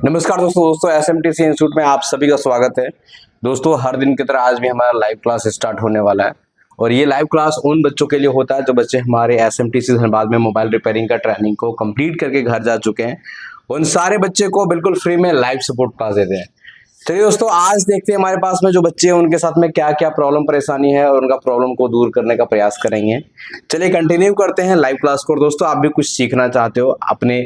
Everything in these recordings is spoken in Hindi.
नमस्कार दोस्तों एसएमटीसी इंस्टीट्यूट में आप सभी का स्वागत है। दोस्तों हर दिन की तरह आज भी हमारा लाइव क्लास स्टार्ट होने वाला है और ये लाइव क्लास उन बच्चों के लिए होता है जो बच्चे हमारे एसएमटीसी धनबाद में मोबाइल रिपेयरिंग का ट्रेनिंग को कंप्लीट करके घर जा चुके हैं। उन सारे बच्चे को बिल्कुल फ्री में लाइव सपोर्ट क्लास देते हैं। चलिए दोस्तों आज देखते हैं हमारे पास में जो बच्चे हैं उनके साथ में क्या क्या प्रॉब्लम परेशानी है और उनका प्रॉब्लम को दूर करने का प्रयास करेंगे। चलिए कंटिन्यू करते हैं लाइव क्लास को। दोस्तों आप भी कुछ सीखना चाहते हो, अपने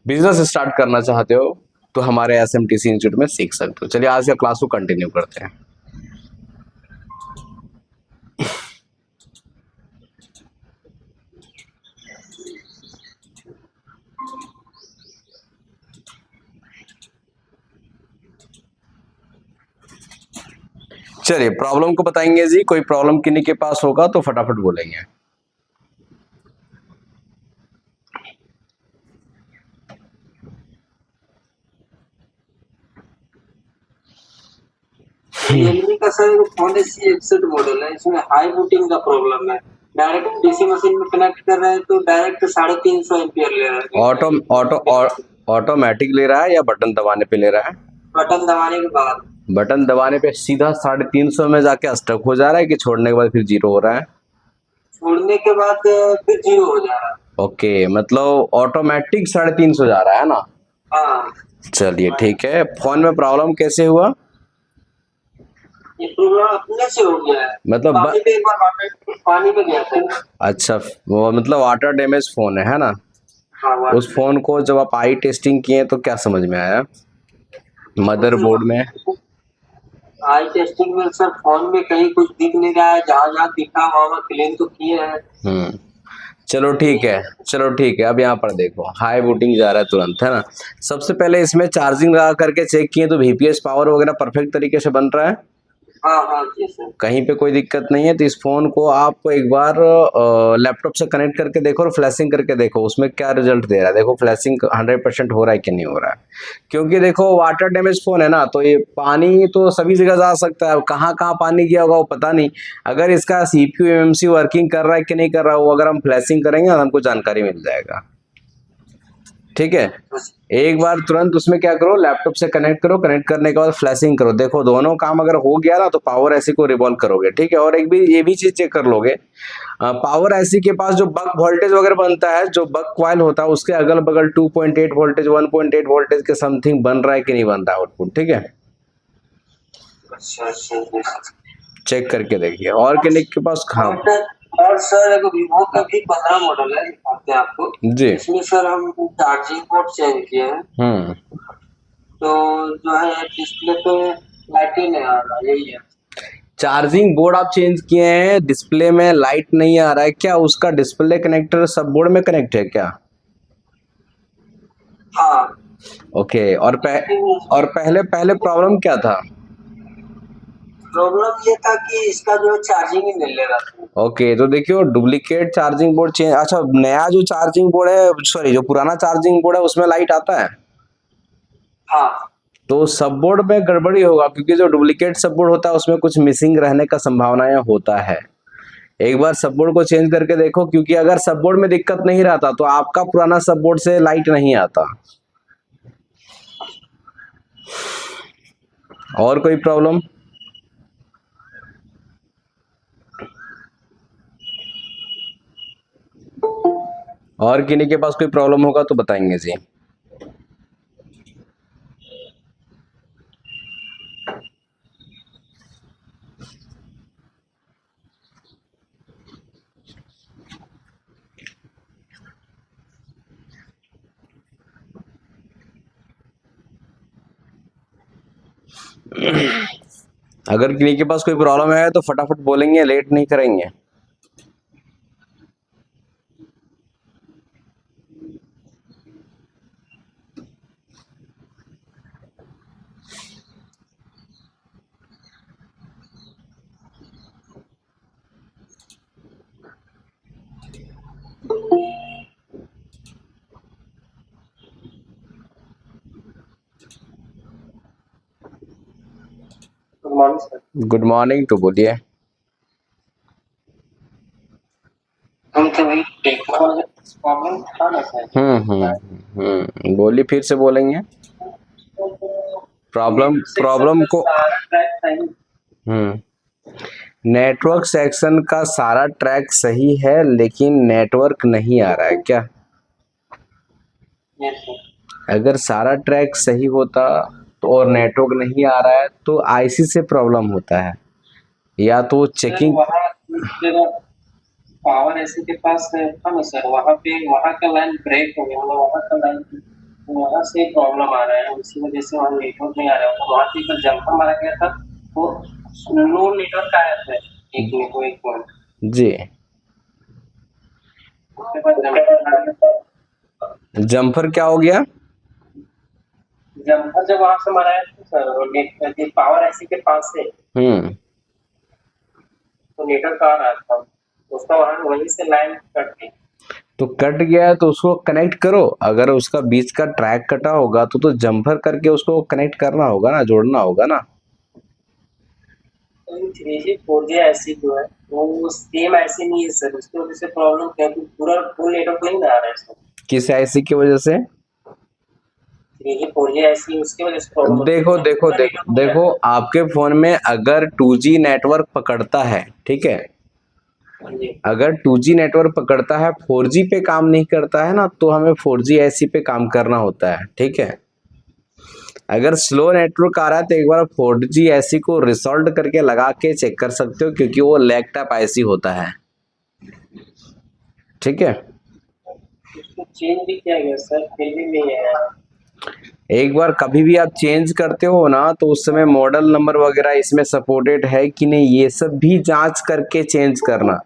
बिजनेस स्टार्ट करना चाहते हो तो हमारे एसएमटीसी इंस्टीट्यूट में सीख सकते हो। चलिए आज का क्लास को कंटिन्यू करते हैं। चलिए प्रॉब्लम को बताएंगे जी। कोई प्रॉब्लम किन्हीं के पास होगा तो फटाफट बोलेंगे। रियलमी का सर फोन C61 मॉडल है। इसमें हाई बूटिंग का प्रॉब्लम है। डायरेक्ट डीसी मशीन में कनेक्ट कर रहे हैं तो डायरेक्ट 350 एम्पियर ले रहा है। ऑटोमेटिक ले रहा है या बटन दबाने पे ले रहा है? बटन दबाने के बाद। बटन दबाने पे सीधा 350 में जाके स्टक हो जा रहा है कि छोड़ने के बाद फिर जीरो हो रहा है? छोड़ने के बाद फिर 0 हो जा रहा है। ओके, मतलब ऑटोमेटिक 350 जा रहा है ना? हाँ। चलिए ठीक है। फोन में प्रॉब्लम कैसे हुआ? ये प्रॉब्लम अपने से हो गया है। मतलब पानी पे एक बार पानी पे गया था। अच्छा, वो मतलब वाटर डैमेज फोन है ना? हाँ, उस फोन को जब आप आई टेस्टिंग किए तो क्या समझ में आया मदरबोर्ड में? आई टेस्टिंग में सर फोन में कहीं कुछ दिख नहीं रहा है। जहाँ जहाँ दिखा वहाँ क्लीन तो किए हैं। चलो ठीक है। अब यहाँ पर देखो हाई बूटिंग जा रहा है तुरंत, है ना? सबसे पहले इसमें चार्जिंग लगा करके चेक किए तो वीपीएस पावर वगैरह परफेक्ट तरीके से बन रहा है। हाँ जी सर। कहीं पे कोई दिक्कत नहीं है तो इस फोन को आप एक बार लैपटॉप से कनेक्ट करके देखो और फ्लैशिंग करके देखो उसमें क्या रिजल्ट दे रहा है। देखो फ्लैशिंग 100% हो रहा है कि नहीं हो रहा है, क्योंकि देखो वाटर डैमेज फोन है ना, तो ये पानी तो सभी जगह जा सकता है। कहाँ कहाँ पानी गया होगा वो पता नहीं। अगर इसका सीपीयू एमएमसी वर्किंग कर रहा है कि नहीं कर रहा है वो अगर हम फ्लैशिंग करेंगे तो हमको जानकारी मिल जाएगा। ठीक है, एक बार तुरंत उसमें क्या करो, लैपटॉप से कनेक्ट करो, कनेक्ट करने के बाद फ्लैशिंग करो। देखो दोनों काम अगर हो गया ना तो पावर ऐसी को रिवॉल्व करोगे। ठीक है, और एक भी ये भी चीज चेक कर लोगे, पावर ऐसी के पास जो बक वोल्टेज वगैरह बनता है, जो बक कॉइल होता है उसके अगल बगल 2.8 वोल्टेज 1.8 वोल्टेज के समथिंग बन रहा है कि नहीं बन रहा है आउटपुट। ठीक है, चेक करके देखिए। और किन्हीं के पास और सर एक वीवो का भी 15 मॉडल है, दिखाते हैं आपको जी। इसमें सर हम चार्जिंग पोर्ट चेंज किए हैं। तो जो है डिस्प्ले पे लाइट ही नहीं आ रहा, यही है। चार्जिंग बोर्ड आप चेंज किए हैं, डिस्प्ले में लाइट नहीं आ रहा है क्या? उसका डिस्प्ले कनेक्टर सब बोर्ड में कनेक्ट है क्या? हाँ। ओके, और पहले प्रॉब्लम क्या था? प्रॉब्लम ये था कि इसका जो चार्जिंग ही नहीं ले रहा था। ओके, तो देखियो डुप्लीकेट चार्जिंग बोर्ड चेंज। अच्छा, नया जो चार्जिंग बोर्ड है, सॉरी जो पुराना चार्जिंग बोर्ड है उसमें लाइट आता है? हाँ। तो सब बोर्ड में गड़बड़ी होगा, क्योंकि जो डुप्लीकेट सब बोर्ड होता है उसमें कुछ मिसिंग रहने का संभावनाएं होता है। एक बार सब बोर्ड को चेंज करके देखो, क्योंकि अगर सब बोर्ड में दिक्कत नहीं रहता तो आपका पुराना सब बोर्ड से लाइट नहीं आता। और कोई प्रॉब्लम? और किन्हीं के पास कोई प्रॉब्लम होगा तो बताएंगे जी। अगर किन्हीं के पास कोई प्रॉब्लम है तो फटाफट बोलेंगे, लेट नहीं करेंगे। गुड मॉर्निंग तो बोलिए। हम तो वही प्रॉब्लम था ना सर। बोली, फिर से बोलेंगे। प्रॉब्लम को सारा ट्रैक सही। नेटवर्क सेक्शन का सारा ट्रैक सही है लेकिन नेटवर्क नहीं आ रहा है क्या? Yes sir. अगर सारा ट्रैक सही होता तो और नेटवर्क नहीं आ रहा है तो आईसी से प्रॉब्लम होता है, या तो चेकिंग। वहाँ पावर ऐसे के पास था ना सर, वहाँ पे वहाँ का लाइन ब्रेक हो गया, मतलब वहाँ का लाइन वहाँ से प्रॉब्लम आ रहा है, उसी वजह से वहाँ नेटवर्क नहीं आ रहा है। तो वहाँ से एक जंपर मारा गया था, वो नो नेटवर्क आया था एक मिनट को, एक मिनट। जी, उसके बाद जंपर क्या हो गया? जंपर जब वहाँ से मारा था सर, पावर ऐसी के पास से तो नेटवर्क आ रहा था, उसका वहाँ वहीं से लाइन कट गई। तो कट गया है तो उसको कनेक्ट करो। अगर उसका बीच का ट्रैक कटा होगा तो जंपर करके उसको कनेक्ट करना होगा ना, जोड़ना होगा ना। 3G 4G ऐसी जो है वो सेम ऐसी नहीं है सर, उसकी वजह से प्रॉब्लम क्या है कि पूरा फुल नेटवर्क नहीं आ रहा है सर। किस आईसी की वजह से? 3G 4G ऐसी उसकी वजह से प्रॉब्लम। देखो देखो देखो देखो, आपके फोन में अगर 2G नेटवर्क पकड़ता है, ठीक है, अगर 2G नेटवर्क पकड़ता है, 4G पे काम नहीं करता है ना, तो हमें 4G ऐसी पे काम करना होता है, ठीक है। अगर स्लो नेटवर्क आ रहा है तो एक बार 4G ऐसी को रिसॉल्व करके लगा के चेक कर सकते हो, क्योंकि वो लैग टाइप आईसी होता है, ठीक है। उसको चेंज भी किया गया सर, फिर भी नहीं है। एक बार कभी भी आप चेंज करते हो ना तो उस समय मॉडल नंबर वगैरह इसमें सपोर्टेड है कि नहीं, ये सब भी जांच करके चेंज करना।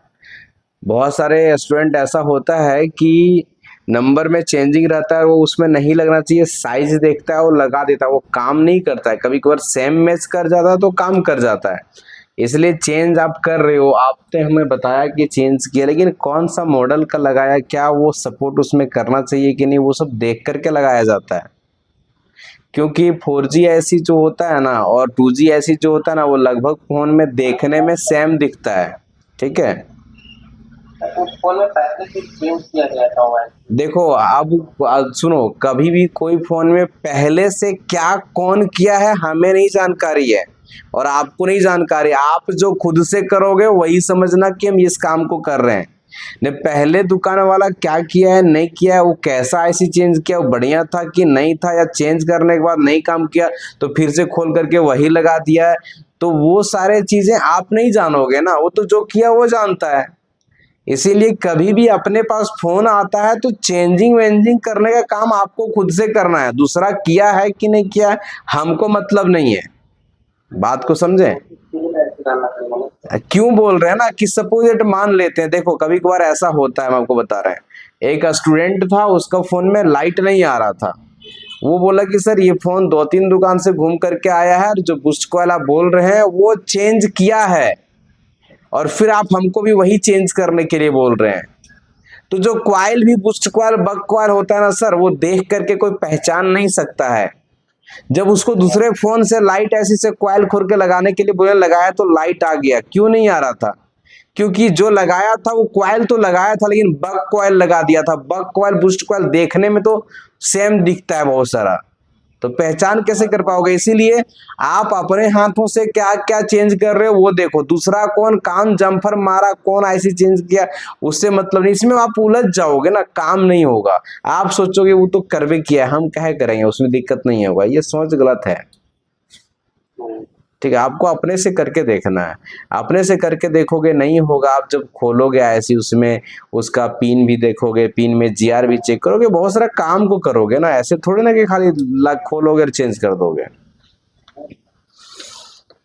बहुत सारे स्टूडेंट ऐसा होता है कि नंबर में चेंजिंग रहता है, वो उसमें नहीं लगना चाहिए, साइज देखता है वो लगा देता है, वो काम नहीं करता है। कभी कभार सेम मैच कर जाता है तो काम कर जाता है। इसलिए चेंज आप कर रहे हो, आपने हमें बताया कि चेंज किया, लेकिन कौन सा मॉडल का लगाया, क्या वो सपोर्ट उसमें करना चाहिए कि नहीं, वो सब देख करके लगाया जाता है। क्योंकि 4G ऐसी जो होता है ना और 2G ऐसी जो होता है ना, वो लगभग फोन में देखने में सेम दिखता है, ठीक है। उस फोन में पहले से चेंज किया गया था मोबाइल। देखो अब सुनो, कभी भी कोई फोन में पहले से क्या कौन किया है हमें नहीं जानकारी है और आपको नहीं जानकारी। आप जो खुद से करोगे वही समझना कि हम इस काम को कर रहे हैं। ने पहले दुकान वाला क्या किया है नहीं किया है, वो कैसा आईसी चेंज किया, वो बढ़िया था कि नहीं था, या चेंज करने के बाद नहीं काम किया तो फिर से खोल करके वही लगा दिया है, तो वो सारे चीजें आप नहीं जानोगे ना, वो तो जो किया वो जानता है। इसीलिए कभी भी अपने पास फोन आता है तो चेंजिंग वेंजिंग करने का काम आपको खुद से करना है, दूसरा किया है कि नहीं किया है हमको मतलब नहीं है। बात को समझे? क्यों बोल रहे हैं ना कि सपोज मान लेते हैं, देखो कभी कभार ऐसा होता है, हम आपको बता रहे हैं। एक स्टूडेंट था, उसका फोन में लाइट नहीं आ रहा था, वो बोला कि सर ये फोन 2-3 दुकान से घूम करके आया है और जो बुस्ट कॉइल आप बोल रहे हैं वो चेंज किया है, और फिर आप हमको भी वही चेंज करने के लिए बोल रहे हैं। तो जो क्वाइल भी बुस्ट क्वाइल बग क्वाइल होता है ना सर, वो देख करके कोई पहचान नहीं सकता है। जब उसको दूसरे फोन से लाइट ऐसी से क्वाइल खोल के लगाने के लिए बोले, लगाया तो लाइट आ गया, क्यों नहीं आ रहा था? क्योंकि जो लगाया था वो क्वाइल तो लगाया था लेकिन बग क्वाइल लगा दिया था। बग क्वाइल बुस्ट क्वाइल देखने में तो सेम दिखता है बहुत सारा, तो पहचान कैसे कर पाओगे? इसीलिए आप अपने हाथों से क्या क्या चेंज कर रहे हो वो देखो, दूसरा कौन काम जम्फर मारा, कौन आईसी चेंज किया, उससे मतलब नहीं। इसमें आप उलझ जाओगे ना, काम नहीं होगा। आप सोचोगे वो तो करवे किया, हम कहे करेंगे, उसमें दिक्कत नहीं होगा, ये सोच गलत है, ठीक है। आपको अपने से करके देखना है, अपने से करके देखोगे नहीं होगा। आप जब खोलोगे ऐसी, उसमें उसका पिन भी देखोगे, पिन में जीआर भी चेक करोगे, बहुत सारा काम को करोगे ना, ऐसे थोड़ी ना कि खाली खोलोगे और चेंज कर दोगे।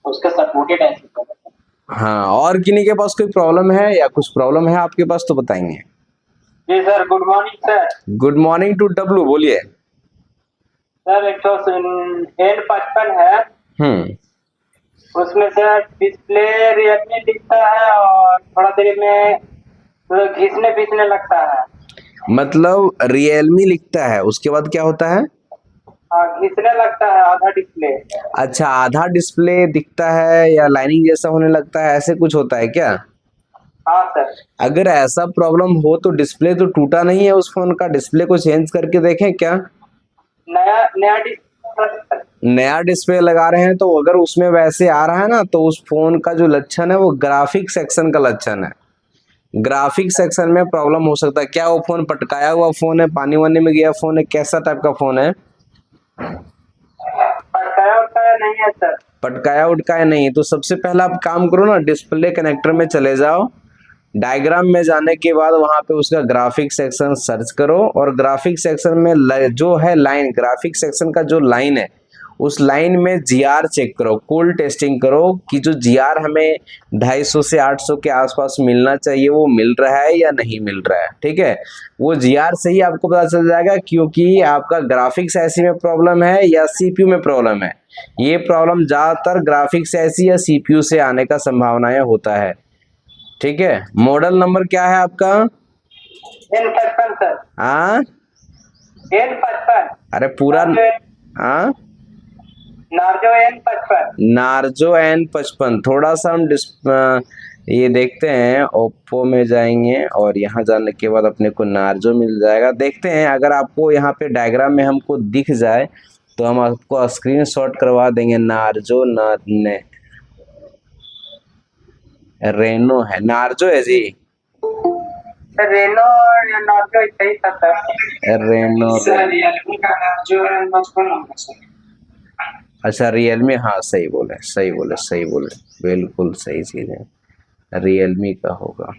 उसका सपोर्टेड है। हाँ, और किन्हीं के पास कोई प्रॉब्लम है या कुछ प्रॉब्लम है आपके पास तो बताएंगे। जी sir, good morning sir. Good morning to W, बोलिए। सर एक तो N55 है, उसमें से डिस्प्ले रियलमी दिखता है और थोड़ा देर में घिसने पीसने लगता है। मतलब रियलमी लिखता है, उसके बाद क्या होता है? हाँ, घिसने लगता है आधा डिस्प्ले। अच्छा, आधा डिस्प्ले दिखता है या लाइनिंग जैसा होने लगता है, ऐसे कुछ होता है क्या? हाँ सर। अगर ऐसा प्रॉब्लम हो तो डिस्प्ले तो टूटा नहीं है उस फोन का, डिस्प्ले को चेंज करके देखें क्या? नया नया डिस्प्ले। नया डिस्प्ले लगा रहे हैं तो अगर उसमें वैसे आ रहा है ना, तो उस फोन का जो लक्षण है वो ग्राफिक सेक्शन का लक्षण है। ग्राफिक सेक्शन में प्रॉब्लम हो सकता है। क्या वो फोन पटकाया हुआ फोन है, पानी वानी में गया फोन है, कैसा टाइप का फोन है? पटकाया उटकाया नहीं है सर। पटकाया उटकाया नहीं। तो सबसे पहला आप काम करो ना, डिस्प्ले कनेक्टर में चले जाओ, डायग्राम में जाने के बाद वहां पे उसका ग्राफिक सेक्शन सर्च करो, और ग्राफिक सेक्शन में जो है लाइन, ग्राफिक सेक्शन का जो लाइन है उस लाइन में जीआर चेक करो, कूल टेस्टिंग करो कि जो जीआर हमें 250 से 800 के आसपास मिलना चाहिए वो मिल रहा है या नहीं मिल रहा है। ठीक है, वो जीआर से ही आपको पता चल जाएगा, क्योंकि आपका ग्राफिक्स ऐसी में प्रॉब्लम है या सीपीयू में प्रॉब्लम है। ये प्रॉब्लम ज्यादातर ग्राफिक्स ऐसी या सीपीयू से आने का संभावनाएं होता है। ठीक है, मॉडल नंबर क्या है आपका? N55 sir. हाँ, N55। अरे पूरा। हाँ, नार्जो N55। Narzo N55। थोड़ा सा हम ये देखते हैं, ओप्पो में जाएंगे और यहाँ जाने के बाद अपने को नार्जो मिल जाएगा। देखते हैं, अगर आपको यहाँ पे डायग्राम में हमको दिख जाए तो हम आपको स्क्रीन शॉट करवा देंगे। नार्जो रेनो है, नार्जो है जी। रेनो या नार्जो सही था सर। रेनो सर रियलमी का नार्जो N55 होगा सर। अच्छा, रियलमी, हाँ सही बोले, सही बोले, सही बोले, बिल्कुल सही चीज है, रियलमी का होगा।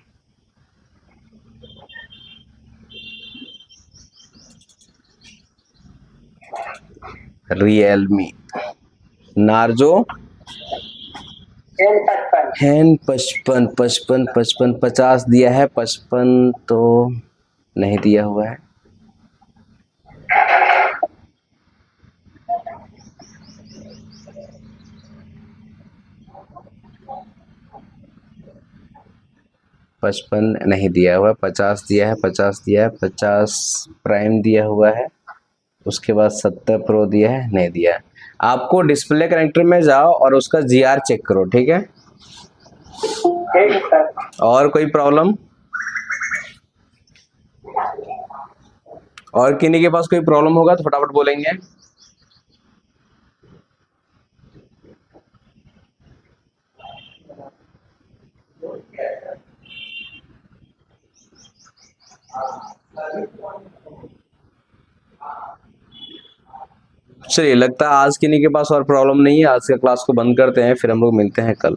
Realme Narzo N55। 55 50 दिया है, 55 तो नहीं दिया हुआ है। पचपन नहीं दिया हुआ है, 50 दिया है, 50 दिया है, 50 प्राइम दिया हुआ है, उसके बाद 70 प्रो दिया है, नहीं दिया है। आपको डिस्प्ले कनेक्टर में जाओ और उसका जीआर चेक करो। ठीक है, और कोई प्रॉब्लम? और किन्हीं के पास कोई प्रॉब्लम होगा तो फटाफट बोलेंगे। चलिए, लगता है आज किन्हीं के पास और प्रॉब्लम नहीं है। आज का क्लास को बंद करते हैं, फिर हम लोग मिलते हैं कल।